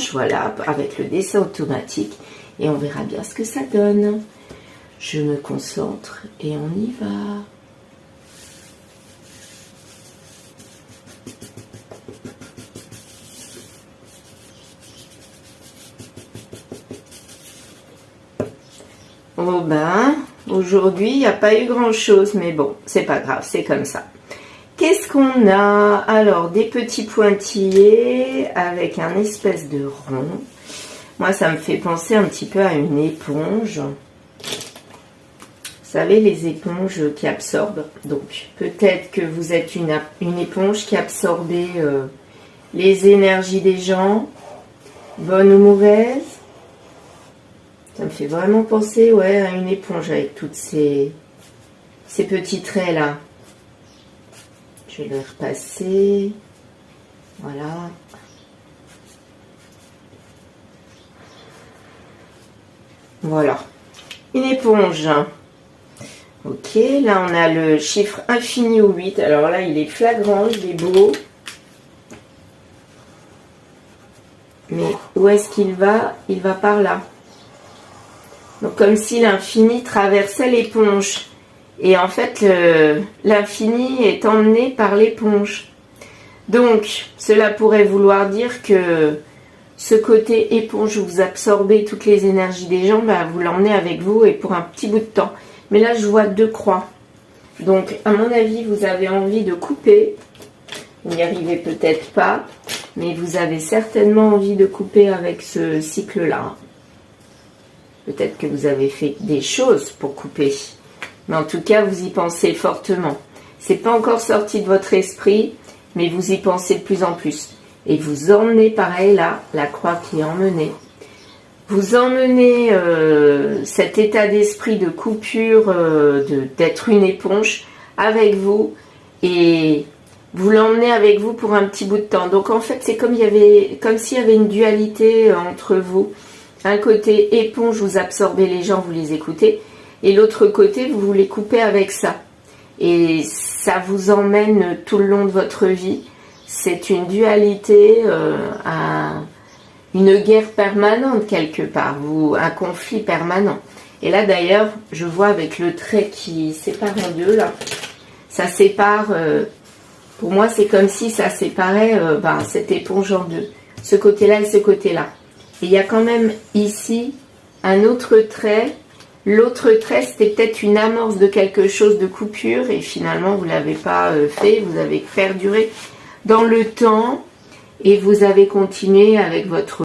éponge, voilà, avec le dessin automatique. Et on verra bien ce que ça donne. Je me concentre et on y va. Oh ben, aujourd'hui, il n'y a pas eu grand-chose, mais bon, c'est pas grave, c'est comme ça. Qu'est-ce qu'on a? Alors, des petits pointillés avec un espèce de rond. Moi, ça me fait penser un petit peu à une éponge. Vous savez, les éponges qui absorbent. Donc, peut-être que vous êtes une éponge qui absorbe les énergies des gens, bonnes ou mauvaises. Ça me fait vraiment penser, ouais, à une éponge avec toutes ces petits traits là. Je vais le repasser. Voilà. Voilà. Une éponge. Ok, là on a le chiffre infini au 8. Alors là, il est flagrant, il est beau. Mais où est-ce qu'il va? Il va par là. Donc comme si l'infini traversait l'éponge. Et en fait, l'infini est emmené par l'éponge. Donc, cela pourrait vouloir dire que ce côté éponge où vous absorbez toutes les énergies des gens, bah, vous l'emmenez avec vous et pour un petit bout de temps. Mais là, je vois 2 croix. Donc, à mon avis, vous avez envie de couper. Vous n'y arrivez peut-être pas, mais vous avez certainement envie de couper avec ce cycle-là. Peut-être que vous avez fait des choses pour couper. Mais en tout cas, vous y pensez fortement. C'est pas encore sorti de votre esprit, mais vous y pensez de plus en plus. Et vous emmenez, pareil, là, la croix qui est emmenée. Vous emmenez cet état d'esprit de coupure, d'être une éponge avec vous. Et vous l'emmenez avec vous pour un petit bout de temps. Donc en fait, c'est comme s'il y avait une dualité entre vous. Un côté éponge, vous absorbez les gens, vous les écoutez. Et l'autre côté, vous les coupez avec ça. Et ça vous emmène tout le long de votre vie. C'est une dualité, une guerre permanente quelque part, un conflit permanent. Et là d'ailleurs, je vois avec le trait qui sépare en deux, là, ça sépare, pour moi c'est comme si ça séparait cette éponge en deux. Ce côté-là et ce côté-là. Et il y a quand même ici un autre trait. L'autre trait, c'était peut-être une amorce de quelque chose de coupure et finalement, vous ne l'avez pas fait, vous avez perduré dans le temps et vous avez continué avec votre